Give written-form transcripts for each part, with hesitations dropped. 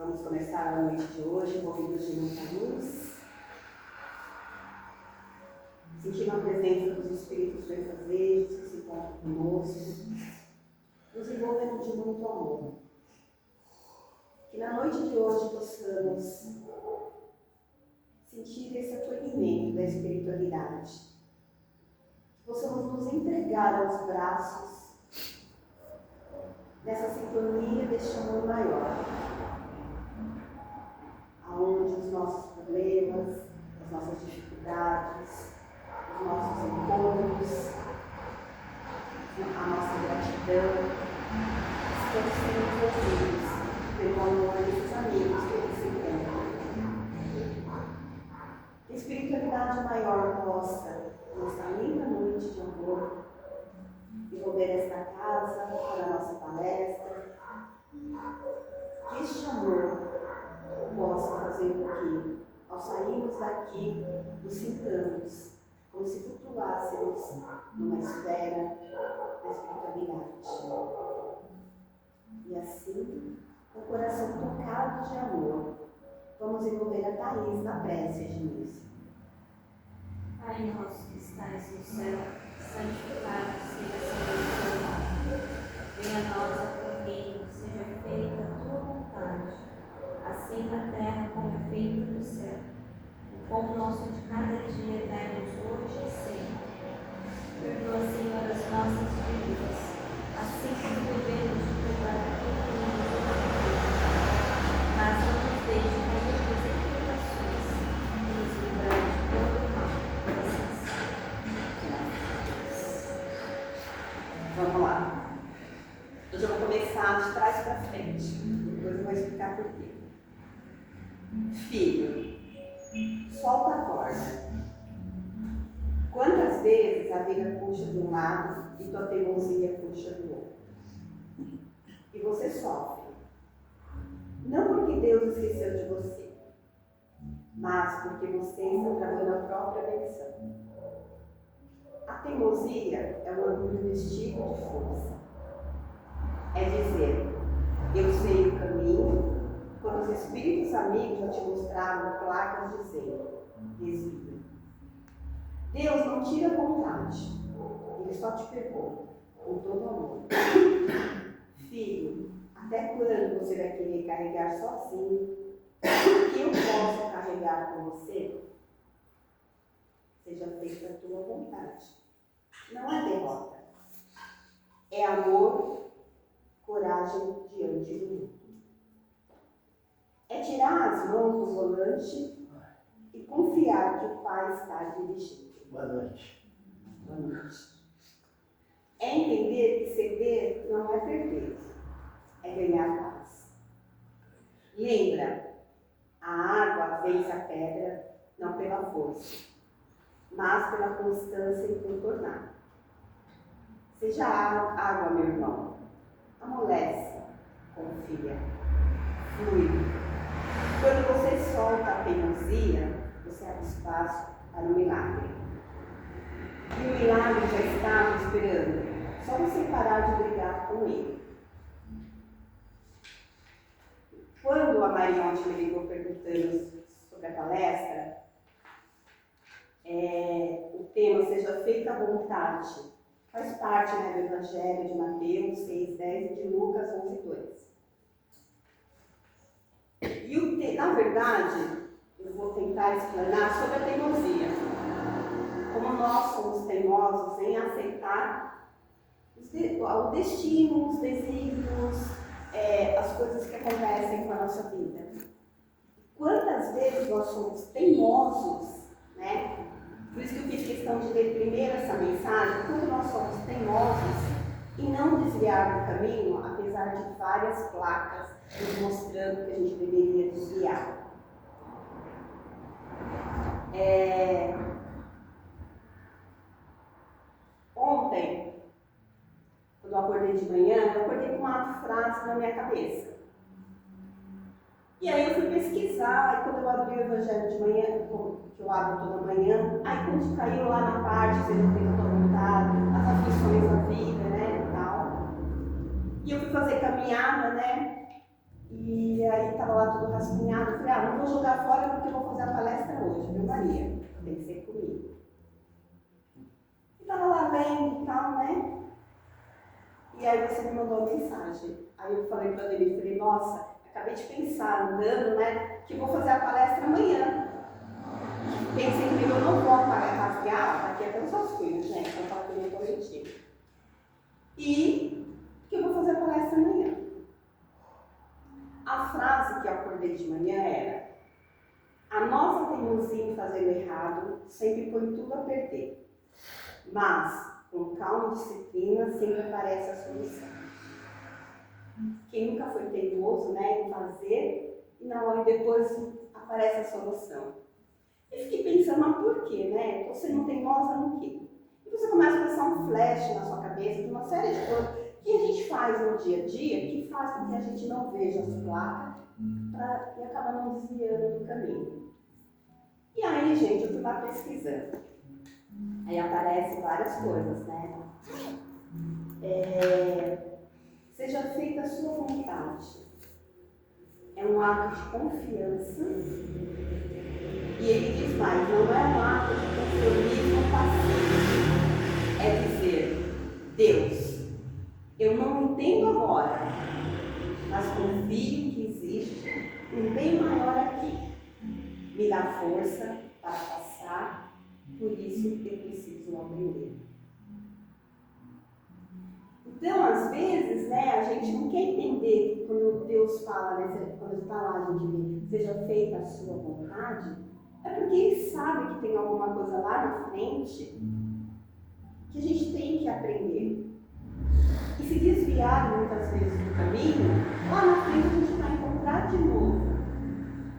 Vamos começar a noite de hoje, envolvidos de muita luz. Sentindo a presença dos Espíritos benfazejos que se encontram conosco, nos envolvendo de muito amor. Que na noite de hoje possamos sentir esse acolhimento da espiritualidade. Que possamos nos entregar aos braços dessa sintonia, deste amor maior, aonde os nossos problemas, as nossas dificuldades, os nossos encontros, a nossa gratidão, estão sendo envolvidos pelo amor desses amigos que eles se encontram. Que a espiritualidade maior possa, nesta linda noite de amor, envolver esta casa para a nossa palestra. Que este amor possa fazer com que, ao sairmos daqui, nos sintamos como se flutuássemos numa esfera da espiritualidade. E assim, com o coração tocado de amor, vamos envolver a Thaís na prece de início. Pai nosso que estais no céu, santificado seja o teu nome. Venha a nós a tua reino, seja feita a tua vontade, assim na terra como é feita no céu. O pão nosso de cada dia dai-nos hoje e sempre. Perdoa, Senhor, as nossas dívidas, assim como devemos perdoar aquele que nos ofende. Mas não nos deixe cair nas tentações, e nos livrai de todo o mal. Vamos lá. Hoje eu vou começar de trás para frente. Depois eu vou explicar por quê. Filho, solta a corda. Quantas vezes a vida puxa de um lado e tua teimosia puxa do outro? E você sofre. Não porque Deus esqueceu de você, mas porque você está travando a própria benção. A teimosia é um orgulho vestido de força. É dizer, eu sei o caminho, quando os espíritos amigos já te mostraram placas dizendo, desvia. Deus não tira a vontade, Ele só te pergunta, com todo amor. Filho, até quando você vai querer carregar sozinho o que eu posso carregar com você? Seja feita a tua vontade. Não é derrota. É amor, coragem diante do mundo. É tirar as mãos do volante e confiar que o Pai está dirigindo. Boa noite. Boa noite. É entender que ceder não é perder, é ganhar paz. Lembra, a água vence a pedra não pela força, mas pela constância em contornar. Seja água, meu irmão. Amolece, confia, flui. Quando você solta a teimosia, você abre espaço para o milagre. E o milagre já está te esperando. Só você parar de brigar com ele. Quando a Maria ontem me ligou perguntando sobre a palestra, o tema seja feita a vontade, faz parte, do Evangelho de Mateus 6:10 e de Lucas 11:2. E na verdade, eu vou tentar explanar sobre a teimosia. Como nós somos teimosos em aceitar o destino, os desígnios, as coisas que acontecem com a nossa vida. Quantas vezes nós somos teimosos, né? Por isso que eu fiz questão de ler primeiro essa mensagem, quando nós somos teimosos em não desviar do caminho, apesar de várias placas nos mostrando que a gente deveria desviar. Ontem, quando eu acordei de manhã, eu acordei com uma frase na minha cabeça. E aí eu fui pesquisar, e quando eu abri o Evangelho de manhã, que eu abro toda manhã, aí quando caiu lá na parte, sendo feita a tua vontade, as aflições da vida, e tal. E eu fui fazer caminhada, E aí estava lá tudo rascunhado. Eu falei, não vou jogar fora porque eu vou fazer a palestra hoje, viu, Maria? Tem que ser comigo. E estava lá lendo e tal, né? E aí você me mandou uma mensagem. Aí eu falei para ele, falei, nossa, acabei de pensar, andando, né, que vou fazer a palestra amanhã. Pensei que eu não vou rasgar, aqui até os seus filhos, gente, então fala comigo coletivo. E que eu vou fazer a palestra amanhã. A frase que eu acordei de manhã era: a nossa teimosia em fazer o errado sempre põe tudo a perder, mas com calma e disciplina sempre aparece a solução. Quem nunca foi teimoso, né, em fazer, e na hora depois aparece a solução. E fiquei pensando, mas por quê, né? Você não teimosa no quê? E você começa a passar um flash na sua cabeça de uma série de coisas que a gente faz no dia a dia, que faz com que a gente não veja as placas e acaba não desviando do caminho. E aí, gente, eu fui lá pesquisando. Aí aparecem várias coisas, né? Seja feita a sua vontade. É um ato de confiança. E ele diz mais, não é um ato de conformismo passivo. É dizer, Deus, eu não entendo agora, mas confio que existe um bem maior aqui. Me dá força para passar, por isso eu preciso aprender. Então, às vezes, né, a gente não quer entender quando Deus fala, né, quando está lá, a gente vê, seja feita a sua vontade, é porque Ele sabe que tem alguma coisa lá na frente que a gente tem que aprender. E se desviar muitas vezes do caminho, lá na frente a gente vai encontrar de novo.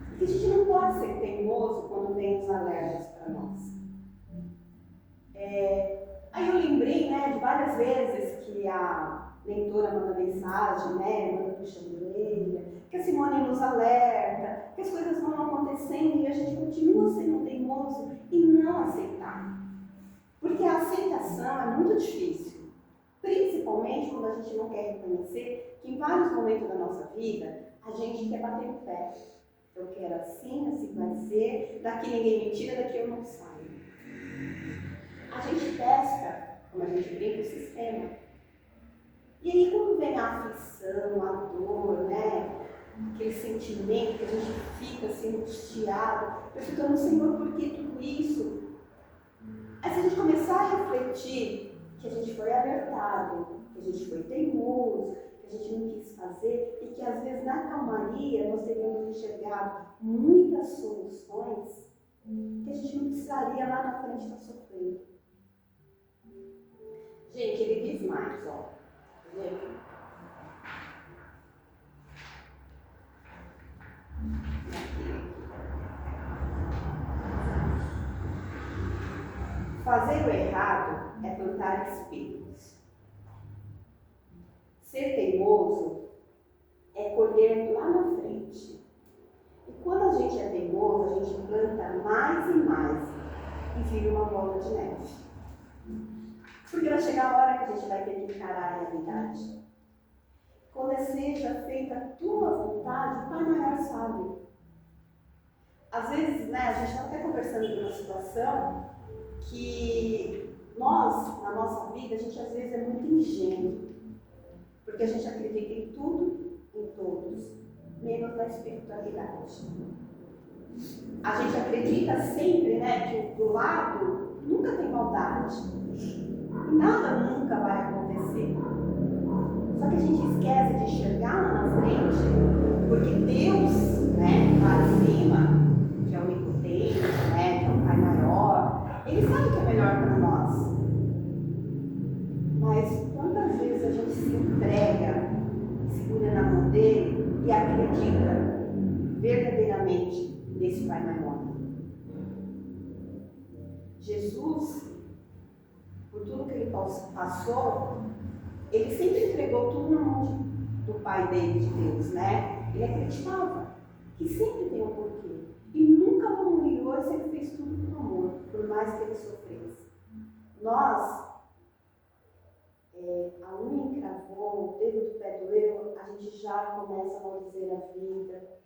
Porque a gente não pode ser teimoso quando vem os alertas para nós. Aí eu lembrei, né, de várias vezes que a leitora manda mensagem, né, manda puxão de orelha, que a Simone nos alerta, que as coisas vão acontecendo e a gente continua sendo teimoso e não aceitar. Porque a aceitação é muito difícil, principalmente quando a gente não quer reconhecer que em vários momentos da nossa vida a gente quer bater o pé. Eu quero assim vai ser, daqui ninguém me tira, daqui eu não saio. A gente testa, como a gente brinca, o sistema. E aí quando vem a aflição, a dor, né? Aquele sentimento que a gente fica assim angustiado, perguntando, Senhor, por que tudo isso? Aí se a gente começar a refletir que a gente foi alertado, que a gente foi teimoso, que a gente não quis fazer e que às vezes na calmaria nós teríamos enxergado muitas soluções que a gente não precisaria lá na frente estar sofrendo. Gente, ele diz mais, ó. Fazer o errado é plantar espinhos. Ser teimoso é colher lá na frente. E quando a gente é teimoso, a gente planta mais e mais e vira uma bola de neve. Porque vai chegar a hora que a gente vai ter que encarar a realidade. Quando seja feita a tua vontade, o Pai Maior sabe. Às vezes, né, a gente está até conversando de uma situação que nós, na nossa vida, a gente às vezes é muito ingênuo. Porque a gente acredita em tudo, em todos, menos na espiritualidade. A gente acredita sempre, né, que do lado nunca tem maldade. Nada nunca vai acontecer. Só que a gente esquece de enxergar lá na frente, porque Deus, né, lá em cima, que é o onipotente, né, que é o Pai Maior, Ele sabe o que é melhor para nós. Mas quantas vezes a gente se entrega, segura na mão dele e acredita verdadeiramente nesse Pai Maior? Jesus, por tudo que ele passou, ele sempre entregou tudo na mão do Pai dele, de Deus, né? Ele acreditava que sempre tem um porquê. E nunca murmurou e sempre fez tudo por amor, por mais que ele sofresse. Nós a unha encravou, o dedo do pé doeu, a gente já começa a maldizer a vida.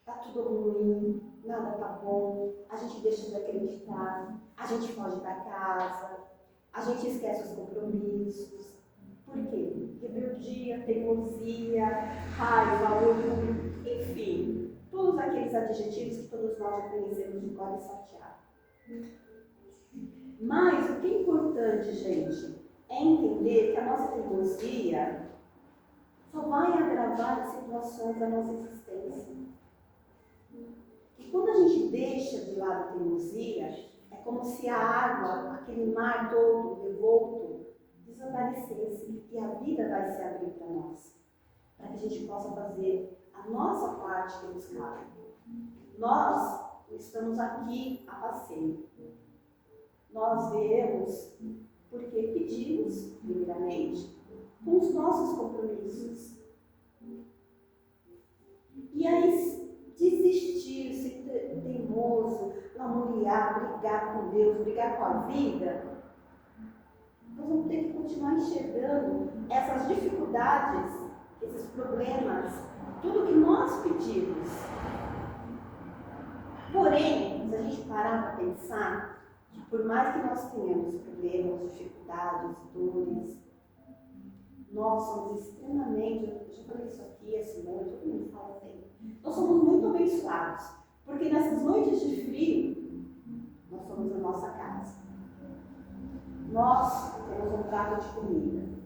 Tá tudo ruim, nada tá bom, a gente deixa de acreditar, a gente foge da casa, a gente esquece os compromissos. Por quê? Rebeldia, teimosia, raiva, orgulho, enfim, todos aqueles adjetivos que todos nós já conhecemos de cor e salteado. Mas o que é importante, gente, é entender que a nossa teimosia só vai agravar situações da nossa existência. E quando a gente deixa de lado a teimosia, é como se a água, aquele mar todo revolto, desaparecesse e a vida vai se abrir para nós, para que a gente possa fazer a nossa parte que nos cabe. Nós estamos aqui a passeio. Nós viemos porque pedimos, primeiramente, com os nossos compromissos. E aí, desistir, ser teimoso, lamuriar, brigar com Deus, brigar com a vida, nós vamos ter que continuar enxergando essas dificuldades, esses problemas, tudo que nós pedimos. Porém, se a gente parar para pensar, que por mais que nós tenhamos problemas, dificuldades, dores, nós somos extremamente, eu já falei isso aqui, essa noite, todo mundo fala assim, nós somos muito abençoados, porque nessas noites de frio, nós somos na nossa casa. Nós temos um prato de comida,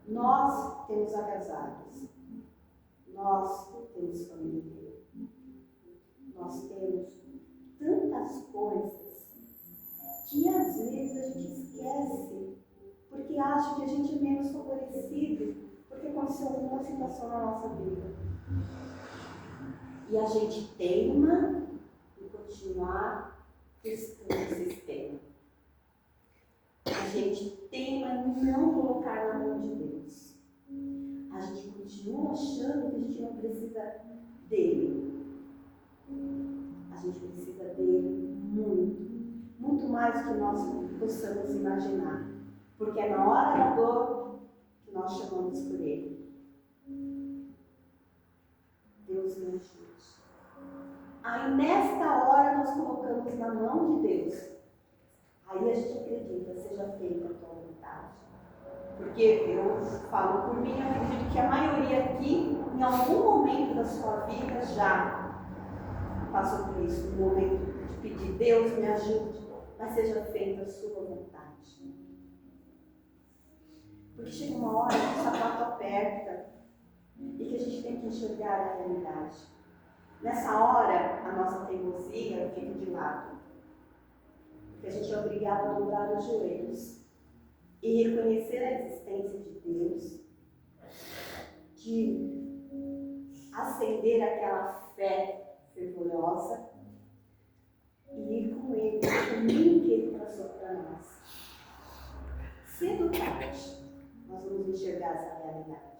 nós temos agasalhos, nós temos família, nós temos tantas coisas que às vezes a gente esquece, porque acha que a gente é menos favorecido, porque aconteceu alguma situação na nossa vida. E a gente teima em continuar testando o sistema. A gente teima em não colocar na mão de Deus. A gente continua achando que a gente não precisa dele. A gente precisa dele muito. Muito mais do que nós possamos imaginar. Porque é na hora da dor que nós chamamos por ele. Deus me ajude. Aí nesta hora nós colocamos na mão de Deus. Aí a gente acredita, seja feita a tua vontade. Porque eu falo por mim, eu acredito que a maioria aqui, em algum momento da sua vida, já passou por isso. No momento de pedir, Deus me ajude, mas seja feita a sua vontade. Porque chega uma hora que o sapato aperta e que a gente tem que enxergar a realidade. Nessa hora, a nossa teimosia fica de lado. Porque a gente é obrigado a dobrar os joelhos e reconhecer a existência de Deus, de acender aquela fé fervorosa e ir com Ele, o caminho que Ele traçou para nós. Cedo ou tarde, nós vamos enxergar essa realidade.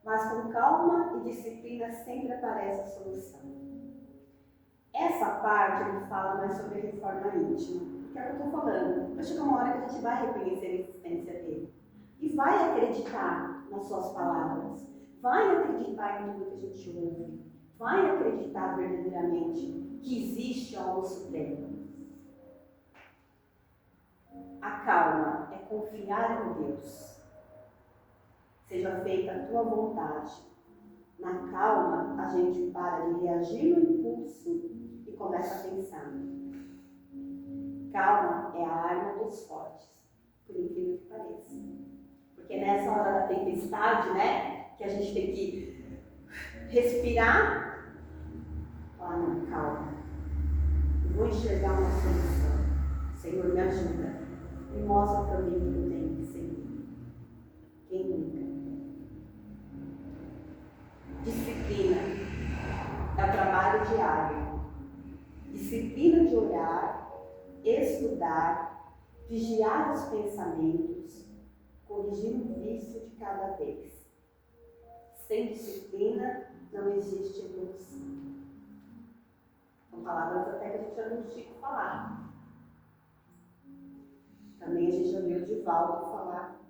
Mas com calma e disciplina sempre aparece a solução. Essa parte ele fala mais sobre a reforma íntima, que é o que eu estou falando. Vai chegar uma hora que a gente vai reconhecer a existência dele e vai acreditar nas suas palavras, vai acreditar em tudo que a gente ouve, vai acreditar verdadeiramente que existe algo supremo. A calma é confiar em Deus. Seja feita a tua vontade. Na calma, a gente para de reagir no impulso e começa a pensar. Calma é a arma dos fortes, por incrível que pareça. Porque nessa hora da tempestade, né, que a gente tem que respirar, falar, não, calma. Eu vou enxergar uma solução. Senhor, me ajuda. Me mostra o caminho que eu tenho que seguir. Quem nunca? Disciplina é o trabalho diário. Disciplina de orar, estudar, vigiar os pensamentos, corrigir o vício de cada vez. Sem disciplina não existe evolução. São palavras até que a gente já não estica falar. também a gente ouviu o Divaldo falar.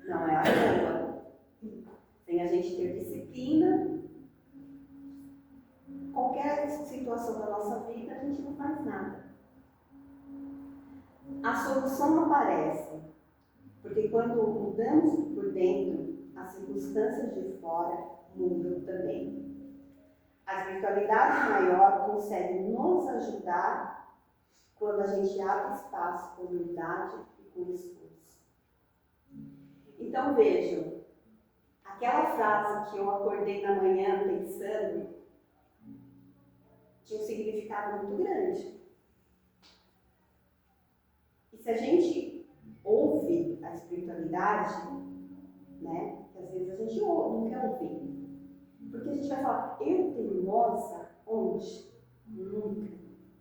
Não é à toa. Sem a gente ter disciplina, qualquer situação da nossa vida, a gente não faz nada. A solução não aparece, porque quando mudamos por dentro, as circunstâncias de fora mudam também. A espiritualidade maior consegue nos ajudar quando a gente abre espaço com humildade e com esforço. Então vejam, aquela frase que eu acordei na manhã pensando tinha um significado muito grande. E se a gente ouve a espiritualidade, né, que às vezes a gente não quer ouvir, porque a gente vai falar, eu teimosa onde? Nunca,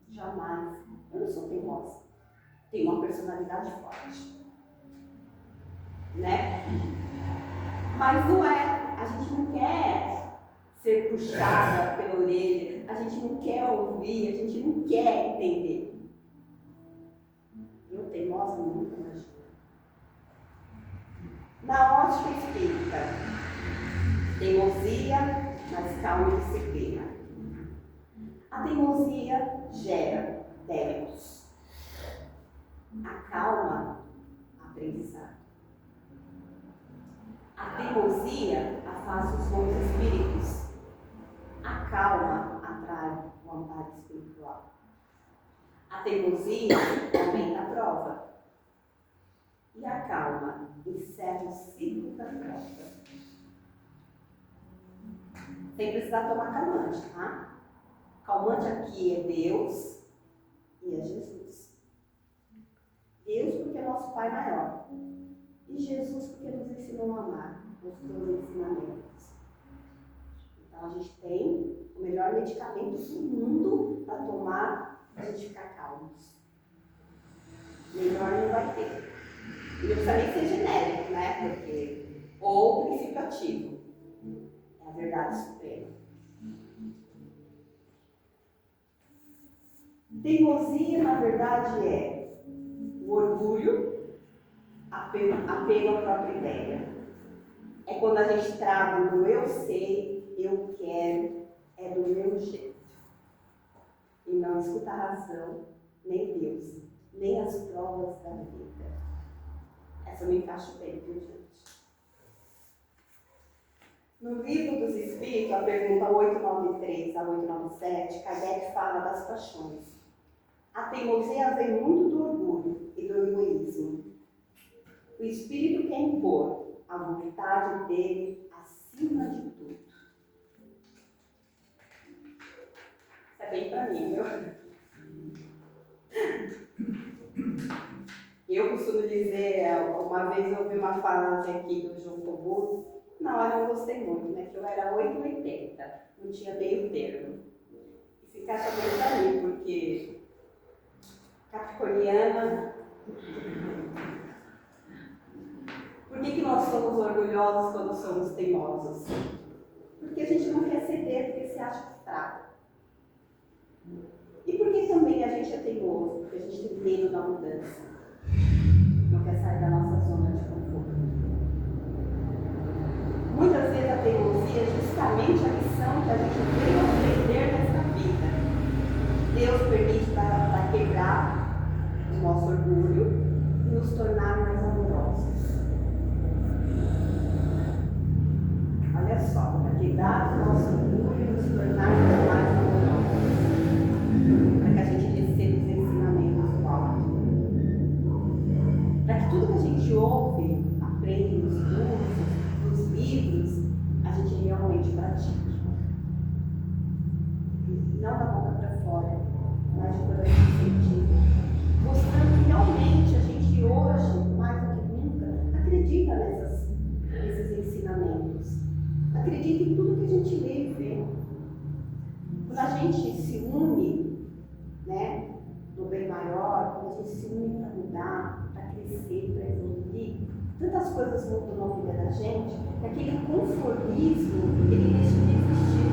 jamais. Eu não sou teimosa. Tenho uma personalidade forte. Né? Mas não é. A gente não quer ser puxada pela orelha. A gente não quer ouvir. A gente não quer entender. Eu teimosa nunca, imagina. Na ótica espírita, teimosia, mas calma e disciplina. A teimosia gera débitos. A calma, aprendizado. A teimosia afasta os bons espíritos. A calma atrai o amparo espiritual. A teimosia aumenta a prova. E a calma encerra o ciclo da prova. Sem precisar tomar calmante, tá? Calmante aqui é Deus e é Jesus. Deus porque é nosso Pai maior. E Jesus porque nos ensinou a amar, mostrou os ensinamentos. Então a gente tem o melhor medicamento do mundo para tomar para a gente ficar calmos. Melhor não vai ter. E não precisa nem ser genérico, né? Porque, ou princípio ativo. É a verdade suprema. Teimosia, na verdade, é o orgulho, apego à própria ideia. É quando a gente trava no eu sei, eu quero, é do meu jeito. E não escuta a razão, nem Deus, nem as provas da vida. Essa eu me encaixo bem, viu, gente? No Livro dos Espíritos, a pergunta 893 a 897, Kardec fala das paixões. A teimosia vem muito do orgulho e do egoísmo. O espírito quer impor a vontade dele acima de tudo. Isso é bem pra mim, viu? Eu costumo dizer, uma vez eu ouvi uma frase aqui do João Cobus, na hora eu gostei muito, né? Que eu era 880, não tinha meio termo. E se encaixa bem pra mim, porque capricorniana. Por que nós somos orgulhosos quando somos teimosos? Porque a gente não quer ceder, porque se acha fraco. E por que também a gente é teimoso? Porque a gente tem medo da mudança. Não quer sair da nossa zona de conforto. Muitas vezes a teimosia é justamente a lição que a gente veio aprender nessa vida. Deus permite para quebrar o nosso orgulho e nos tornar mais amorosos. Olha só, para quebrar o nosso orgulho e nos tornar mais amorosos. Para que a gente receba os ensinamentos do alto. Para que tudo que a gente ouve, aprende nos cursos, nos livros, a gente realmente pratique. Não da boca para fora, mas de coração sentido. Mostrando que realmente a gente hoje, mais do que nunca, acredita nesses ensinamentos. Acredita em tudo que a gente lê e vê. Quando a gente se une, né, no bem maior, quando a gente se une para mudar, para crescer, para evoluir, tantas coisas mudam na vida da gente, que aquele conformismo, ele deixa de existir.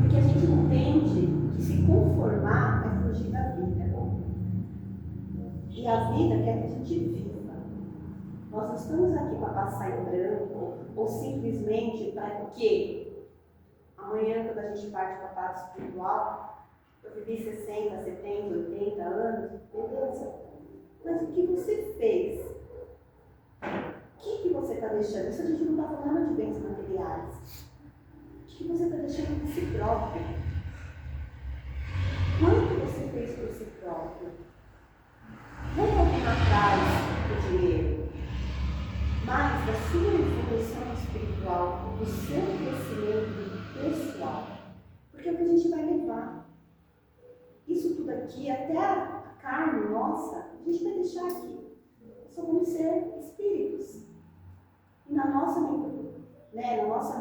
Porque a gente entende que se conformar é fugir da vida. que a vida quer que a gente viva. Nós não estamos aqui para passar em branco ou simplesmente para que amanhã, quando a gente parte para a parte espiritual, eu vivi 60, 70, 80 anos, beleza. Mas o que você fez? O que você está deixando? Isso a gente não está falando de bens materiais. O que você está deixando de si próprio? Quanto você fez por si próprio? Não correndo atrás do dinheiro, mas da sua evolução espiritual, do seu crescimento pessoal. Porque é o que a gente vai levar. Isso tudo aqui, até a carne nossa, a gente vai deixar aqui. Só vamos ser espíritos. E na nossa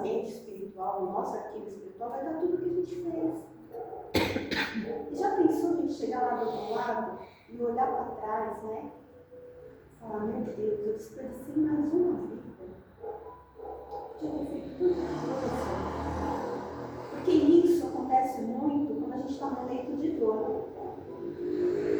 mente espiritual, no nosso arquivo espiritual, vai estar tudo o que a gente fez. E já pensou a gente chegar lá do outro lado e olhar para trás, né? Falar, meu Deus, eu desperdicei mais uma vida. Podia ter feito tudo isso. Porque isso acontece muito quando a gente está no leito de dor.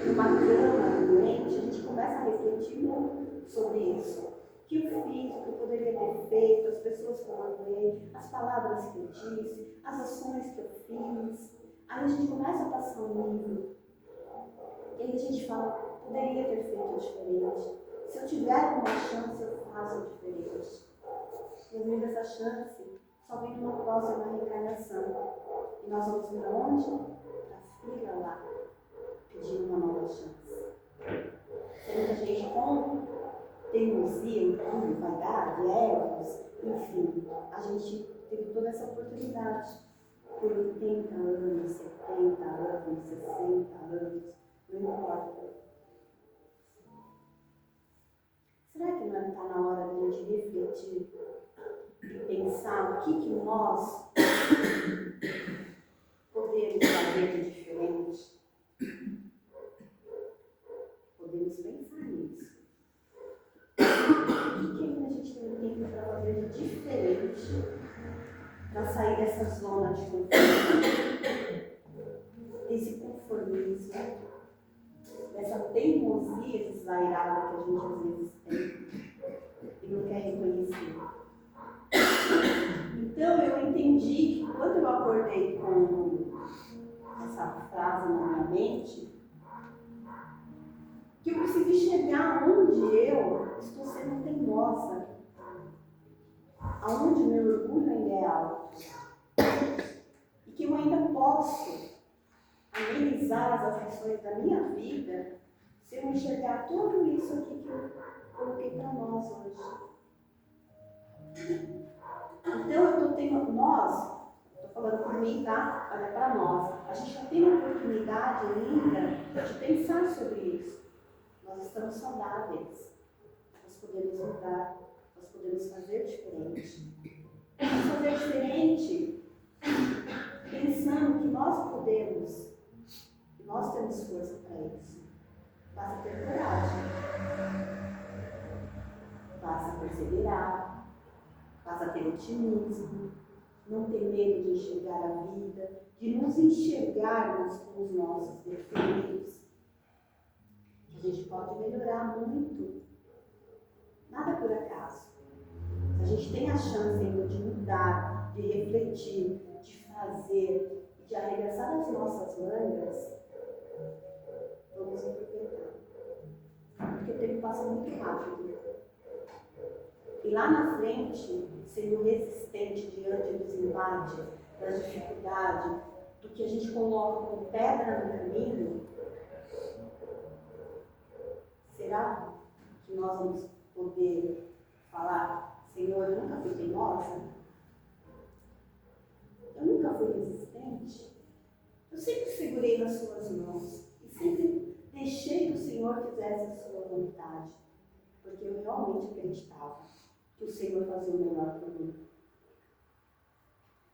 Numa cama doente, a gente começa a refletir muito sobre isso. O que eu fiz, o que eu poderia ter feito, as pessoas que eu amei, as palavras que eu disse, as ações que eu fiz. Aí a gente começa a passar um livro. E aí a gente fala, poderia ter feito diferente. Se eu tiver uma chance, eu faço diferente. E às vezes essa chance só vem numa próxima reencarnação. E nós vamos para onde? Para a fila lá, pedindo uma nova chance. Sendo que a gente, com teimosia, orgulho, vaidade, egos, enfim, a gente teve toda essa oportunidade. Por 80 anos, 70 anos, 60 anos, não importa. Será que não está na hora de a gente refletir e pensar o que nós podemos fazer de diferente? Podemos pensar nisso. O que ainda a gente tem tempo para fazer de diferente? Para sair dessa zona de conforto, desse conformismo, dessa teimosia desvairada que a gente às vezes tem e não quer reconhecer. Então eu entendi que quando eu acordei com essa frase na minha mente, que eu preciso enxergar onde eu estou sendo teimosa, aonde o meu orgulho ainda é alto. E que eu ainda posso amenizar as aflições da minha vida se eu enxergar tudo isso aqui que eu coloquei para nós hoje. Então eu estou tendo, estou falando por mim, tá? Olha para nós. A gente não tem a oportunidade ainda de pensar sobre isso. Nós estamos saudáveis. Nós podemos mudar. Nós podemos fazer diferente. Vamos fazer diferente pensando que nós podemos, que nós temos força para isso. Basta ter coragem, basta perseverar, basta ter otimismo, não ter medo de enxergar a vida, de nos enxergarmos com os nossos defeitos, que a gente pode melhorar muito. Nada por acaso. A gente tem a chance ainda de mudar, de refletir, de fazer, de arregaçar as nossas mangas. Vamos aproveitar. Porque o tempo passa muito rápido. E lá na frente, sendo resistente diante dos embates, das dificuldades, do que a gente coloca como pedra no caminho, será que nós vamos poder falar, Senhor, eu nunca fui teimosa? Eu nunca fui resistente? Eu sempre segurei nas suas mãos e sempre deixei que o Senhor fizesse a sua vontade, porque eu realmente acreditava que o Senhor fazia o melhor por mim.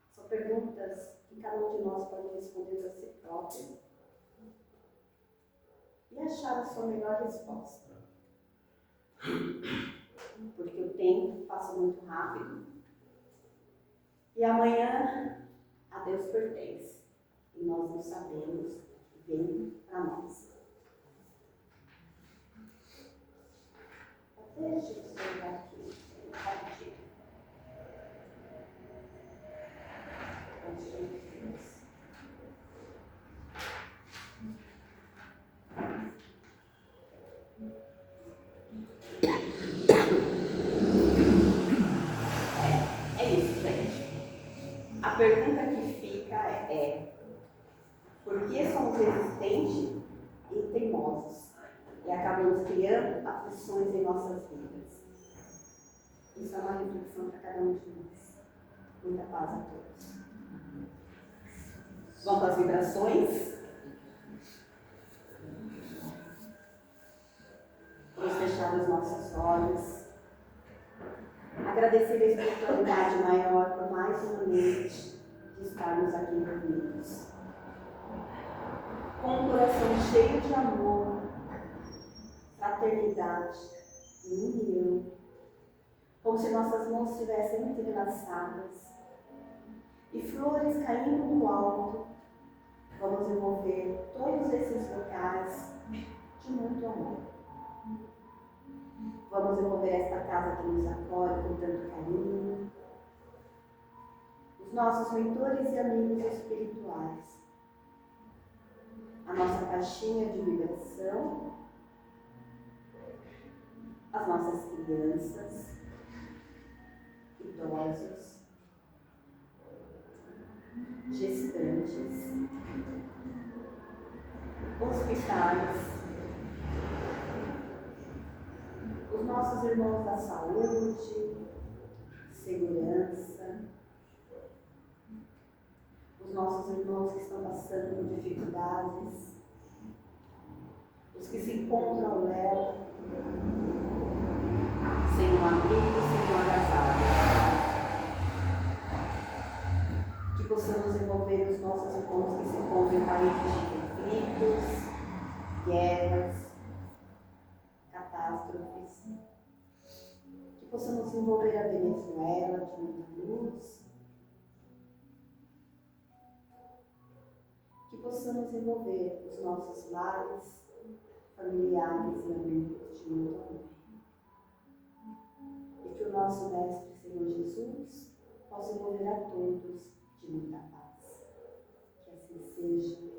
São perguntas que cada um de nós pode responder para si próprio e achar a sua melhor resposta. Porque o tempo passa muito rápido e amanhã a Deus pertence e nós não sabemos o que vem para nós. e acabamos criando aflições em nossas vidas. Isso é uma reflexão para cada um de nós. Muita paz a todos. Vamos para as vibrações. Vamos fechar os nossos olhos. Agradecer a espiritualidade maior por mais uma noite de estarmos aqui reunidos. Com um coração cheio de amor, fraternidade e união. Como se nossas mãos estivessem entrelaçadas e flores caindo do alto. Vamos envolver todos esses locais de muito amor. Vamos envolver esta casa que nos acolhe com tanto carinho. Os nossos mentores e amigos espirituais. A nossa caixinha de vibração. As nossas crianças, idosos, gestantes, hospitais, os nossos irmãos da saúde, segurança, os nossos irmãos que estão passando por dificuldades, os que se encontram ao léu, sem um amigo, sem um agasalho. Que possamos envolver os nossos irmãos que se encontram em países de conflitos, guerras, catástrofes. Que possamos envolver a Venezuela de muita luz. Que possamos envolver os nossos lares, familiares e amigos de muito amor. E que o nosso Mestre Senhor Jesus possa envolver a todos de muita paz. Que assim seja.